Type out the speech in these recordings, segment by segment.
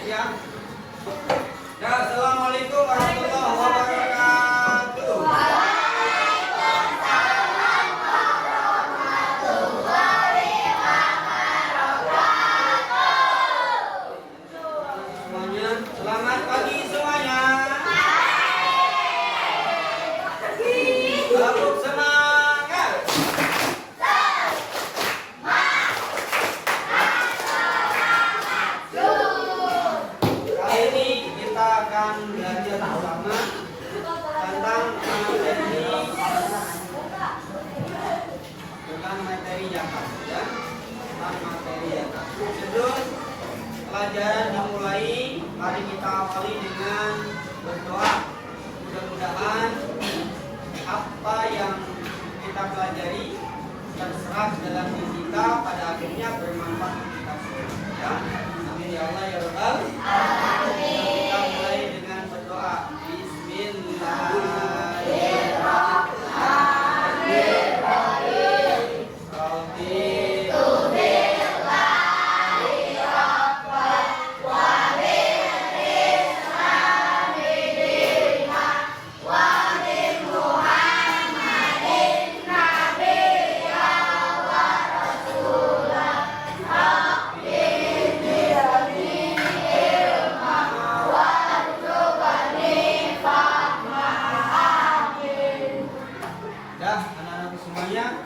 ya. Ya, assalamualaikum warahmatullahi wabarakatuh. Waalaikumsalam warahmatullahi wabarakatuh. Semuanya, selamat pagi semuanya. Selamat semangat. Kali ini kita akan belajar bersama tentang materi zakat, ya. Tentang materi zakat. Sebelum pelajaran dimulai, mari kita awali dengan berdoa. Mudah-mudahan apa yang kita pelajari terserap dalam diri kita pada akhirnya bermanfaat untuk kita semua. Ya, amin ya Allah ya Rabbal alamin. Kita mulai dengan berdoa. Bismillahirrahmanirrahim. Rabbi dah anak-anak semuanya,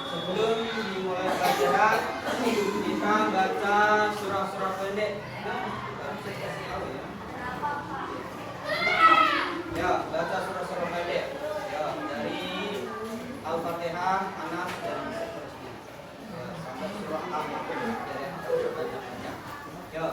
sebelum dimulai pelajaran kita baca surah-surah pendek. Ya, baca surah-surah pendek. Ya, dari Al-Fatihah, Anas dan seterusnya. Ya, sampai surah Al-Fatihah. Ya, banyak-banyak. Ya.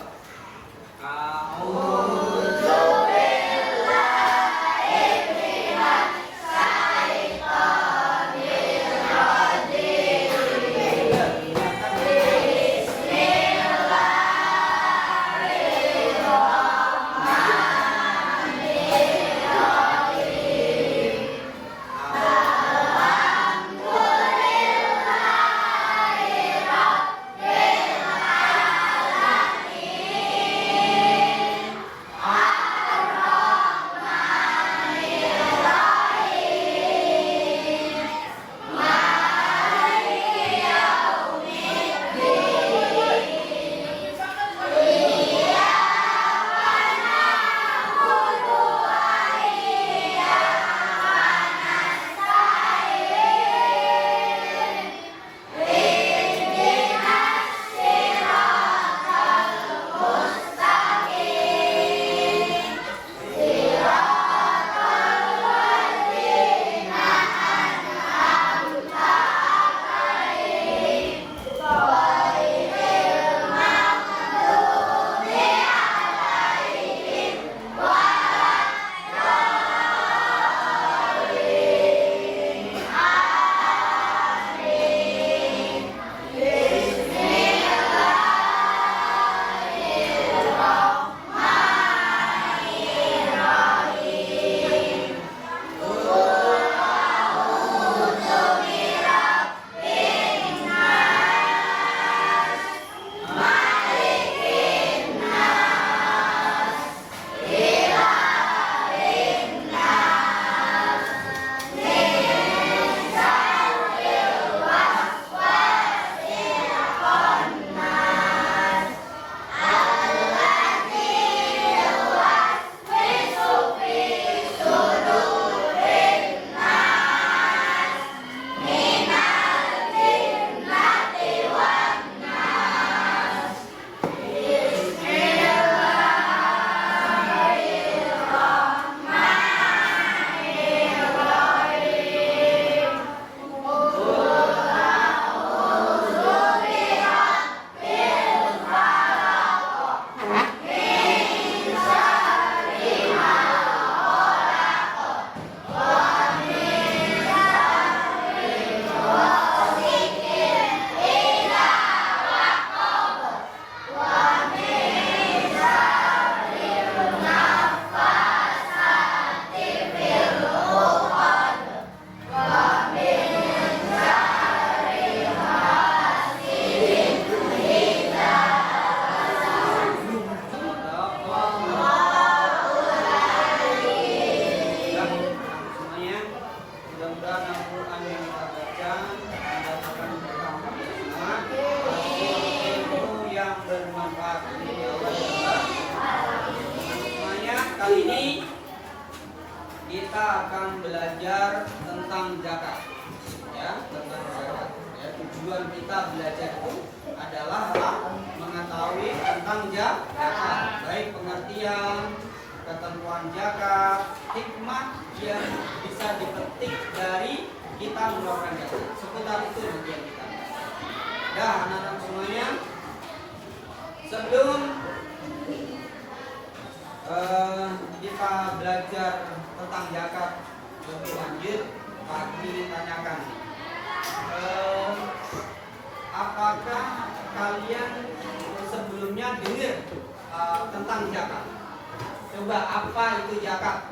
kali ini kita akan belajar tentang zakat. Ya, tentang zakat. Ya, tujuan kita belajar itu adalah mengetahui tentang zakat, baik pengertian, ketentuan zakat, hikmah yang bisa dipetik dari kita mengeluarkan zakat. Seputar itu nanti yang kita. Dah, anak-anak semuanya, sebelum kita belajar tentang zakat lebih lanjut, Pak ingin tanyakan, apakah kalian sebelumnya dengar tentang zakat? Coba apa itu zakat?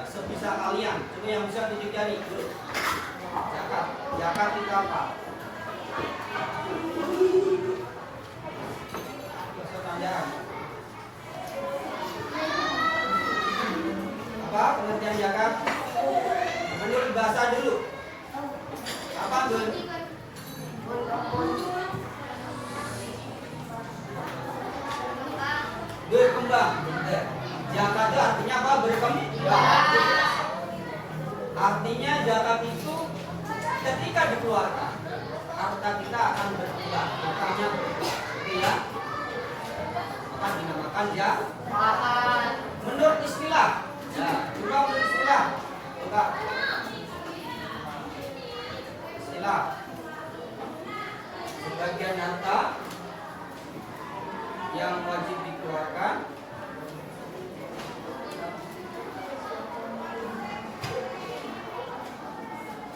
Sebisa kalian, coba yang bisa tunjuk jari dulu. Zakat itu apa? Apa pengertian zakat? Menurut bahasa dulu. Apa Gun? Berkembang. Zakat itu artinya apa? Berkembang. Artinya zakat itu ketika dikeluarkan, harta kita akan berkembang, hartanya berkembang. Oke ya? Maka dinamakan zakat. Menurut istilah. Ya, coba menurut istilah. Coba. Istilah. Sebagian harta yang wajib dikeluarkan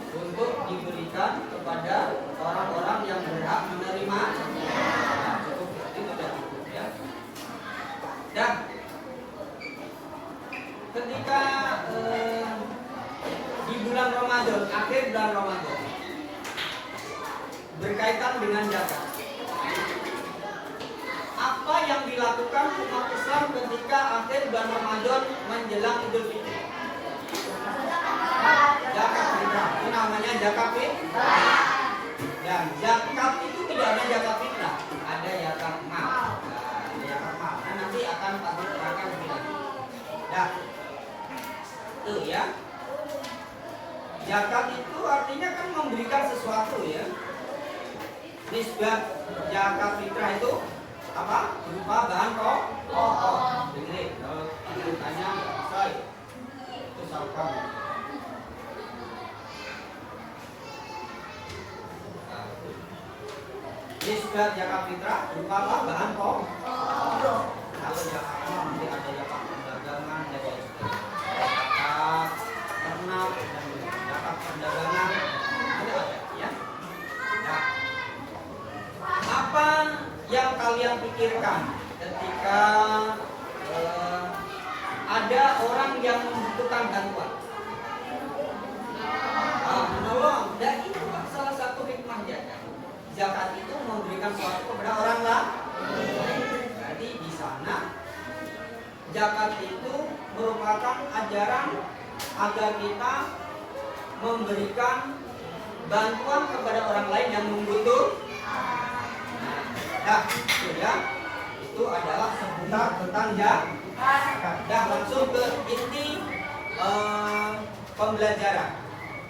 untuk diberikan kepada orang-orang yang berhak menerima. Nah, cukup, itu sudah cukup ya. Dan ketika di bulan Ramadan, akhir bulan Ramadan, berkaitan dengan zakat, apa yang dilakukan umat Islam ketika akhir bulan Ramadan menjelang Idul Fitri? Zakat fitrah, itu namanya zakat fitrah. Dan zakat itu tidak ada zakat fitrah, ada zakat mal. Ada zakat mal. Nah, nanti akan Pak Guru terangkan lebih lanjut. Nah, tuh ya. Zakat itu artinya kan memberikan sesuatu ya. Nisbat zakat fitrah itu apa? Berupa bahan pokok. Dengerin, kalau tanya nggak bisa, itu salah kamu. Nisbat zakat fitrah berupa apa? Bahan pokok. Kalau zakat mal nanti ada zakat perdagangan, zakat ternak, dan zakat perdagangan itu ada ya. Nah, apa yang kalian pikirkan ketika ada orang yang membutuhkan bantuan? Menolong. Dan itu salah satu hikmah zakat. Zakat itu memberikan sesuatu kepada orang lain. Berarti di sana zakat itu merupakan ajaran agar kita memberikan bantuan kepada orang lain yang membutuhkan. Nah, itu ya. Itu adalah seputar tentang zakat. Dah, langsung ke inti pembelajaran.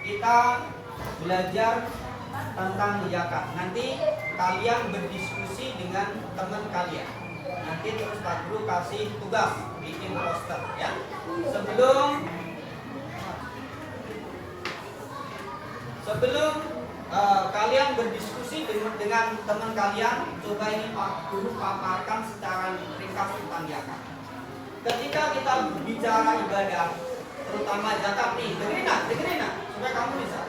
Kita belajar tentang zakat. Nanti kalian berdiskusi dengan teman kalian. Nanti terus Pak Guru kasih tugas bikin poster ya. Sebelum kalian berdiskusi dengan teman kalian, coba ini Pak Guru paparkan secara ringkas tentang zakat. Ketika kita bicara ibadah, terutama zakat nih, dengerin nak, supaya kamu bisa.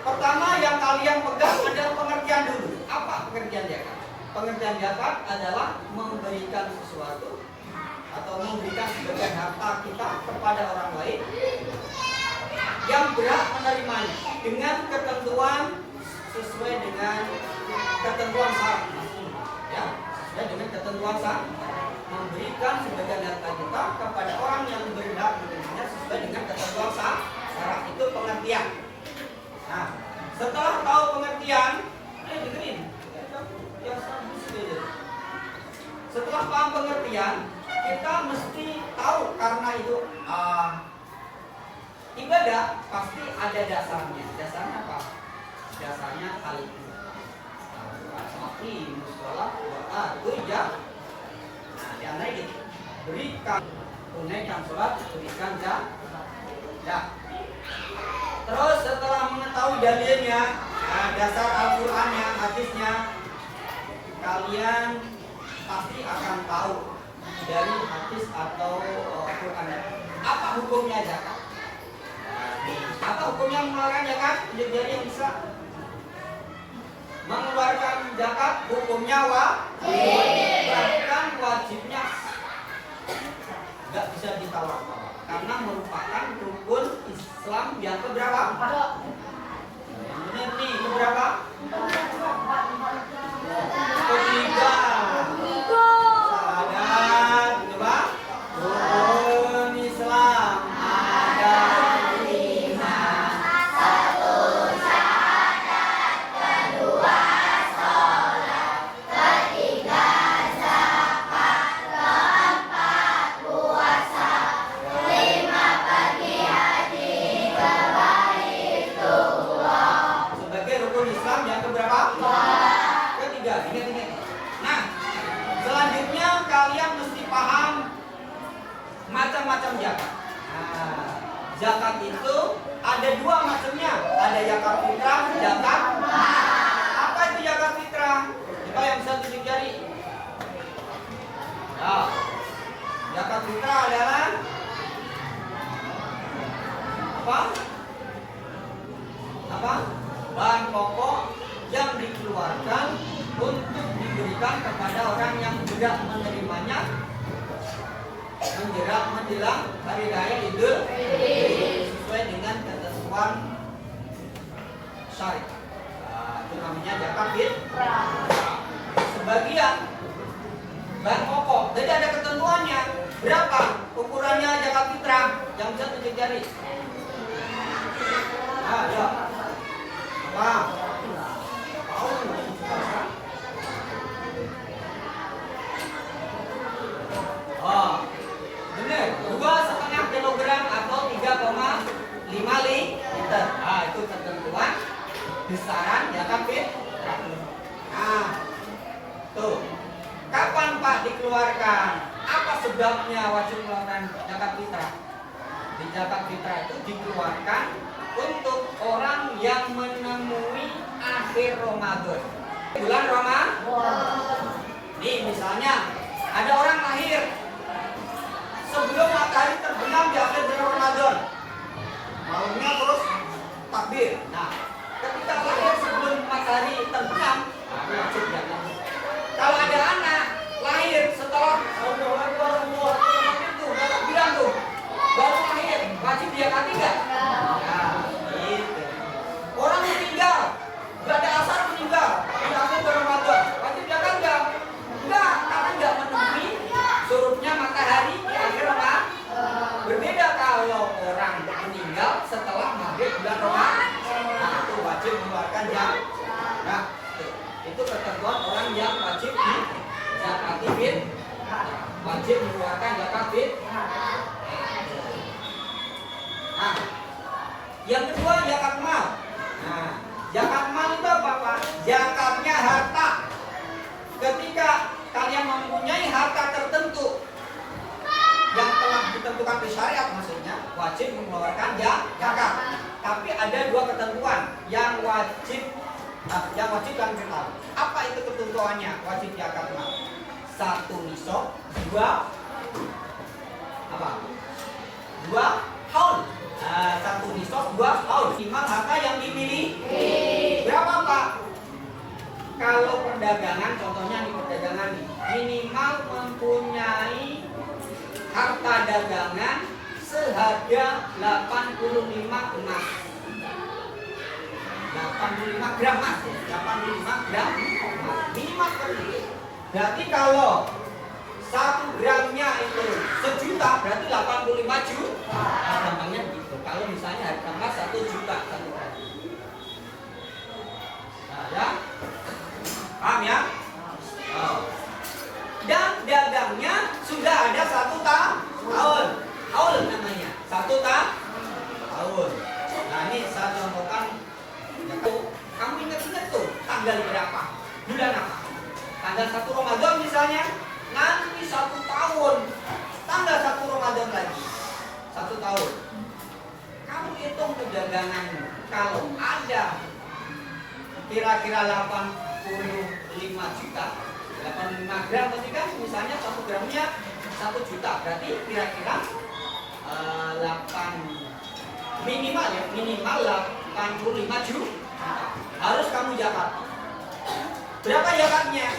Pertama yang kalian pegang adalah pengertian dulu. Apa pengertian zakat? Pengertian zakat adalah memberikan sesuatu atau memberikan sebagian harta kita kepada orang lain yang berhak menerimanya dengan ketentuan sesuai dengan ketentuan syarat, ya, sesuai dengan ketentuan syarat, memberikan sebagian harta kita kepada orang yang berhak menerimanya sesuai dengan ketentuan syarat. Itu pengertian. Nah, setelah tahu pengertian, dengerin. Setelah paham pengertian, kita mesti tahu karena itu ibadah pasti ada dasarnya. Dasarnya apa? Dasarnya hal itu. Seperti musola itu ya. Nah, di antara gitu. Berikan tunaikan sholat, berikan zakat. Terus setelah mengetahui dalilnya, dasar Al-Qur'annya, hadisnya, kalian pasti akan tahu dari hadis atau Al-Qur'an apa hukumnya zakat. Apa hukumnya mengeluarkan zakat? Jadi yang bisa mengeluarkan zakat hukumnya wajib, bahkan wajibnya nggak bisa ditawar-tawar karena merupakan rukun Islam yang keberapa? Yang benar nih keberapa? Ketiga. Syahadat, coba. Rukun Islam ada 5. Satu syahadat, kedua sholat, ketiga zakat, keempat puasa, 5 pergi haji ke Baitullah. Sebagai rukun Islam yang keberapa? Ketiga. Ingat-ingat. Nah, selanjutnya kalian mesti paham macam-macam zakat. Nah, zakat itu ada 2 macamnya. Ada zakat fitrah, zakat. Apa itu zakat fitrah? Coba yang bisa tunjuk jari. Nah, zakat fitrah adalah apa? Apa? Bahan pokok yang dikeluarkan untuk diberikan kepada orang yang tidak menerimanya menjelang hari raya Idul Fitri sesuai dengan ketentuan syariat. Nah, itu namanya zakat fitrah. Sebagian bahan pokok, jadi ada ketentuannya. Berapa ukurannya zakat fitrah? Yang bisa tunjuk jari. Nah, ya. Apa? Oh, benar. 2,5 kilogram atau 3,5 liter. Ah, itu ketentuan besaran zakat fitrah. Nah, tuh. Kapan Pak dikeluarkan? Apa sebabnya wajib mengeluarkan zakat fitrah? Di zakat fitrah itu dikeluarkan untuk orang yang menemui akhir Ramadan. Bulan Ramadan. Nih misalnya ada orang lahir sebelum matahari terbenam di akhir bulan Ramadan. Malamnya terus takbir. Nah, ketika lahir sebelum matahari terbenam, wajib zakat. Kalau ada anak lahir setelah itu bilang tuh baru lahir, wajib zakat enggak? Nah, gitu. Orang meninggal, nggak ada asar meninggal di akhir Ramadan, wajib zakat enggak? Enggak, karena enggak menemui surutnya matahari di akhir Ramadan. Berbeda kalau orang meninggal setelah maghrib bulan Ramadan, nah itu wajib mengeluarkan zakat. Nah, itu ketentuan orang yang wajib di zakat fitrah, wajib mengeluarkan zakat fitrah. Nah, yang kedua zakat mal. Nah, zakat mal itu apa Pak? Zakatnya harta. Ketika kalian mempunyai harta tertentu yang telah ditentukan di syariat, maksudnya wajib mengeluarkan zakat. Tapi ada 2 ketentuan yang wajib kalian tahu. Apa itu ketentuannya wajib zakat mal? 1 nisab, 2 apa? 2 haul. 1 nisab, 2 haul. Minimal harta yang dimiliki. Berapa Pak? Kalau perdagangan, contohnya di perdagangan nih, minimal mempunyai harta dagangan seharga 85 emas. 85 gram emas ya, 85 gram emas. Minimal seperti itu. Berarti kalau 1 gramnya itu 1 juta, berarti 85 juta. Gampangnya gitu. Kalau misalnya harga emas 1 juta 1 gram. Nah, ya. Paham ya? Oh. Dan dagangnya sudah ada 1 tahun. bulan apa? Tanggal 1 Ramadan misalnya, nanti 1 tahun, tanggal 1 Ramadan lagi, 1 tahun. Kamu hitung perdaganganmu. Kalau ada kira-kira 85 juta, 85 gram berarti kan misalnya 1 gramnya 1 juta, berarti kira-kira 8 minimal 85 juta harus kamu zakat. Berapa zakatnya?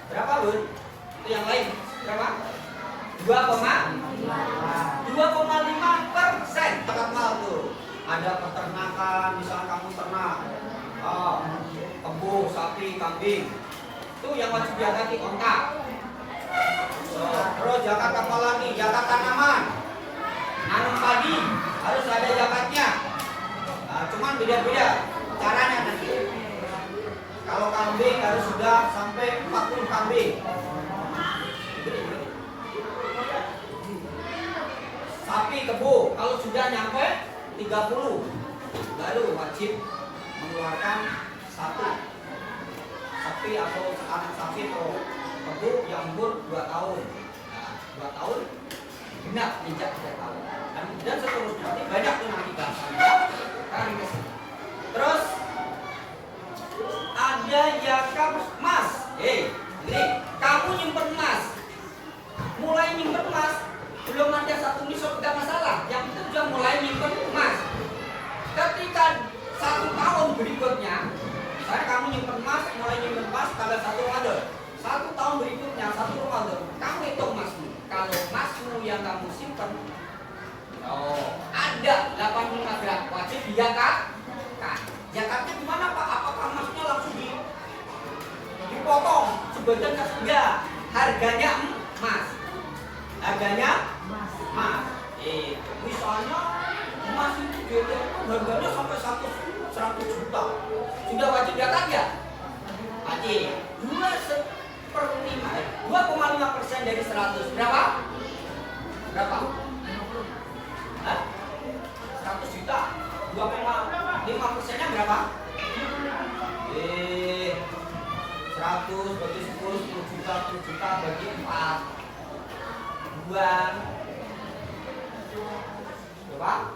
Berapa Bun? Itu yang lain berapa? 2,5%. Zakat mal tuh. Ada peternakan, misalnya kamu ternak kebo, sapi, kambing. Itu yang wajib zakati onta. Terus zakat apa lagi? Zakat tanaman. Nanam padi harus ada zakatnya. Cuman beda-beda caranya nanti. Kalau kambing harus sudah sampai 40 kambing. Sapi kebo kalau sudah nyampe 30 baru wajib mengeluarkan 1 sapi atau anak sapi atau kebo yang umur 2 tahun. Nah, 2 tahun genap injak 3 tahun. Dan seterusnya banyak tuh nanti bahasanya. Terus ada zakat emas. Ini kamu nyimpen emas. Mulai nyimpen emas, belum ada 1 nisab tidak masalah. Yang itu sudah mulai nyimpen emas. Ketika 1 tahun berikutnya, misalnya kamu nyimpen emas, mulai nyimpen emas tanggal 1 Ramadan. 1 tahun berikutnya, 1 Ramadan, kamu hitung emasmu. Kalau emasmu yang kamu simpen ada 85 gram, wajib dizakatkan. Zakatnya gimana Pak? Apakah emasnya langsung dipotong sebagian enggak? Harganya emas. Harganya emas. Misalnya emas itu beda, harganya sampai 100 juta. Sudah wajib zakat ya? Wajib. 2,5% dari 100. Berapa? Berapa? 100 juta. 2,5%-nya berapa? 100 bagi 10 juta, 10 juta bagi 4. 2 berapa?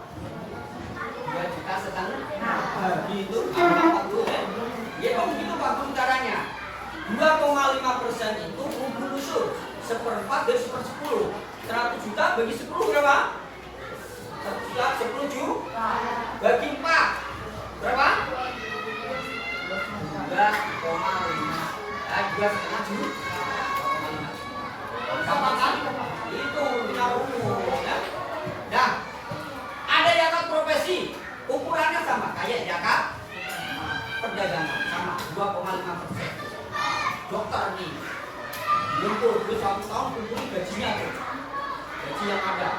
2,5 juta. Gitu. Apa tuh ya? Ya dong gitu Pak Guru caranya. 2,5% itu rubuh usul 1/4 dari 1/10. 100 juta bagi 10 berapa? 1 juta 10 juta bagi 4 berapa? 2,5. 2,5 juta. Sama kan? Itu bina rumus ya. Nah, ada zakat profesi, ukurannya sama kayak zakat perdagangan, sama 2,5%. Dokter nih, ngumpul 1 tahun kumpulin gajinya tuh, gaji yang ada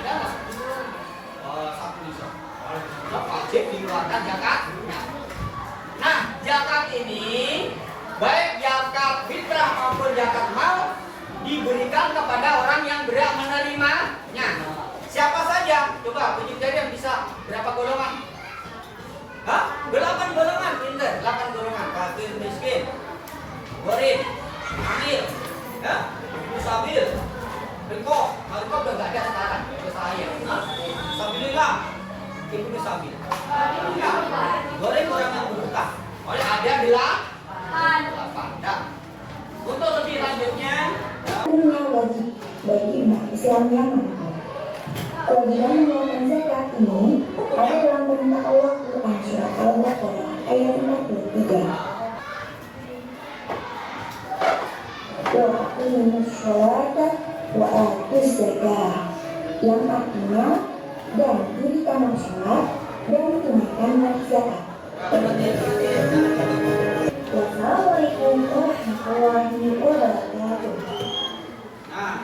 nggak? 1 nisab. Wajib dikeluarkan zakat. Nah, zakat ini baik zakat fitrah maupun zakat mal diberikan kepada orang yang berhak menerimanya. Siapa saja? Coba tunjuk jari yang bisa. Berapa golongan? 8 golongan, pinter. 8 golongan. Fakir, miskin, gharib, amil, musabil, riko. Riko udah nggak ada sekarang. Itu saya. Sabilillah, ibnu sabil. Gharib orang yang berhutang. Oleh ada 8. Nah, untuk lebih lanjutnya, hukumnya wajib bagi umat Islam yang mampu. Kewajiban mengeluarkan zakat ini ada dalam perintah Allah Quran surat Al-Baqarah ayat 53. Wa aqimus sholata wa atuz zakah, yang artinya dan dirikanlah sholat dan tunaikanlah zakat. Wassalamualaikum warahmatullahi wabarakatuh. nah,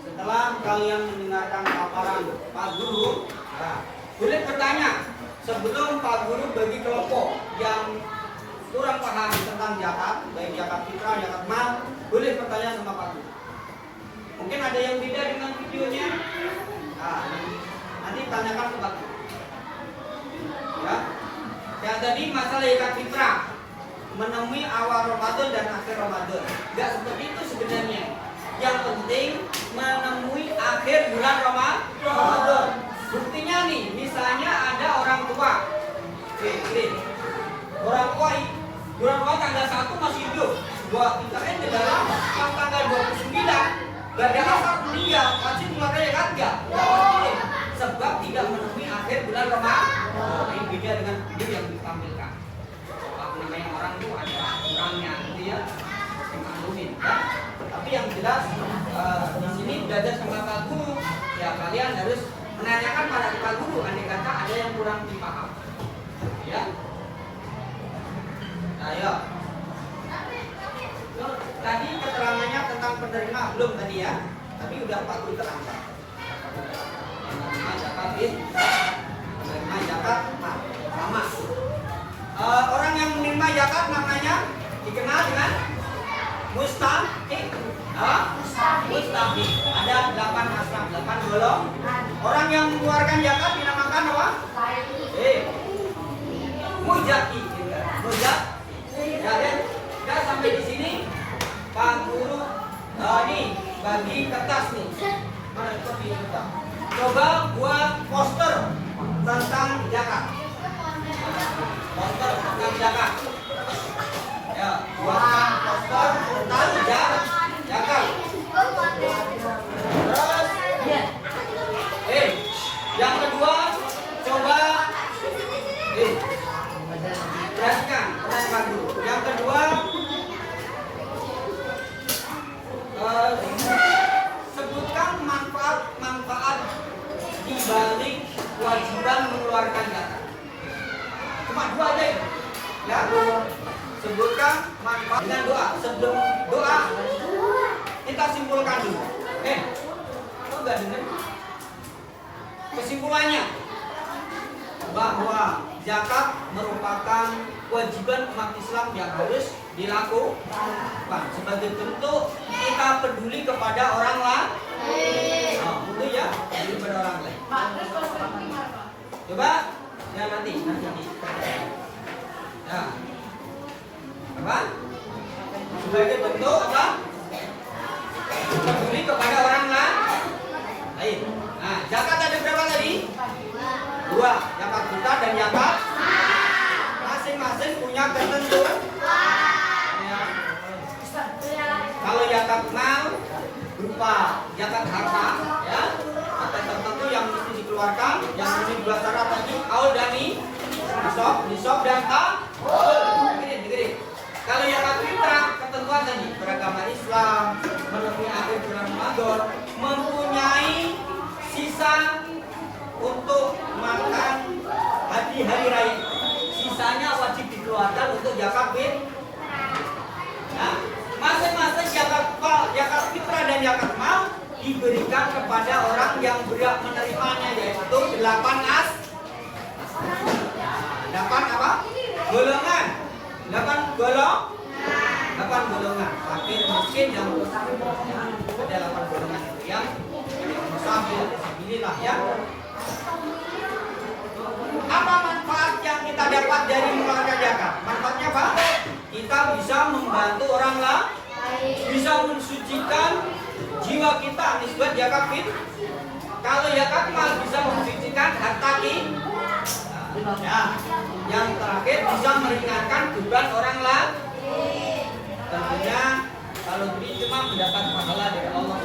setelah kalian mendengarkan paparan Pak Guru, boleh bertanya sebelum Pak Guru bagi kelompok yang kurang paham tentang zakat, baik zakat fitrah, zakat mal, boleh bertanya sama Pak Guru. Mungkin ada yang beda dengan videonya, nanti tanyakan ke Pak Guru. Ya, yang tadi masalah zakat fitrah. menemui awal Ramadan dan akhir Ramadan. Gak seperti itu sebenarnya. Yang penting menemui akhir bulan Ramadan. Buktinya nih, misalnya ada orang tua. Orang tua bulan Ramadan tanggal 1 masih hidup. Buat kita kan dalam tanggal 29 gak ada asal meninggal, wajib mengeluarkan zakat enggak? Enggak wajib. Sebab tidak menemui akhir bulan Ramadan. Ini beda dengan video yang ditampilkan. Namanya orang itu ada orangnya gitu ya, maklumin ya. Tapi yang jelas di sini belajar sama Pak Guru, ya kalian harus menanyakan pada Pak Guru andai kata ada yang kurang dipaham. Ya. Nah, ya. Tadi keterangannya tentang penerima belum tadi ya, tapi udah Pak Guru terangkan. Penerima zakat penerima zakat sama. Orang yang menerima zakat namanya dikenal dengan mustahik. Mustahik. Ada 8 asnaf, 8 golong. Orang yang mengeluarkan zakat dinamakan apa? Muzaki. Ya, sampai di sini Pak Guru nih bagi kertas nih. Mana kopi kita? Coba buat poster tentang zakat. Poster tentang zakat. Ya, buatkan poster tentang zakat. Terus, yang kedua, coba, perhatikan, yang kedua, sebutkan manfaat di balik kewajiban mengeluarkan zakat. Cuma 2 aja ya. Sebutkan manfaat dengan doa. Sebelum doa kita simpulkan dulu. Kok enggak dengar? Kesimpulannya bahwa zakat merupakan kewajiban umat Islam yang harus dilakukan sebagai bentuk kita peduli kepada orang lain. Itu ya, peduli kepada orang lain. Coba ya nanti. Ya. Apa? Sebagai bentuk apa? Peduli kepada orang lain. Nah, zakat ada berapa tadi? 2, zakat fitrah dan zakat. Masing-masing punya ketentuan. Ya. Kalau zakat mal berupa zakat harta, ya, harta tertentu yang mesti dikeluarkan, yang mesti 2 syarat tadi, aul dan nisab dan Dengerin. Kalau zakat fitrah ketentuan tadi beragama Islam, menemui akhir bulan Ramadan, mempunyai sisa untuk makan hari raya. Sisanya wajib dikeluarkan untuk zakat fitrah. Nah, masing-masing zakat fitrah dan zakat mal diberikan kepada orang yang berhak menerimanya, yaitu 8 apa? Golongan. 8 golongan. Fakir, miskin, yang ada 8 golongan itu yang musafir, inilah ya. Apa manfaat yang kita dapat dari mengeluarkan zakat? Manfaatnya apa? Kita bisa membantu orang lain, bisa mensucikan jiwa kita nisbat zakat fitrah. Kalau zakat mal bisa mensucikan harta kita. Ya, yang terakhir bisa meringankan beban orang lain. Tentunya kalau beri cuma mendapat pahala dari Allah.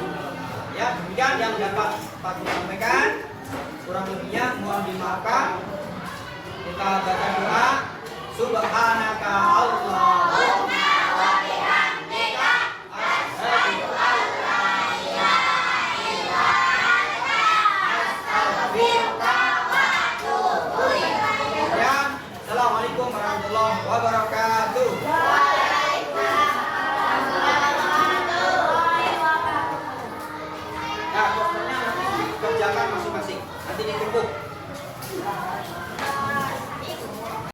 Ya, demikian yang dapat Pak Guru sampaikan. Kurang lebihnya mohon dimaafkan. Kita baca doa. Subhanaka Allahumma wa bihamdika asyhadu an la ilaha illa anta astaghfiruka wa atubu ilaik. Ya, assalamualaikum warahmatullahi wabarakatuh. Nah, posternya nanti kerjakan masing-masing. Nanti ditumpuk.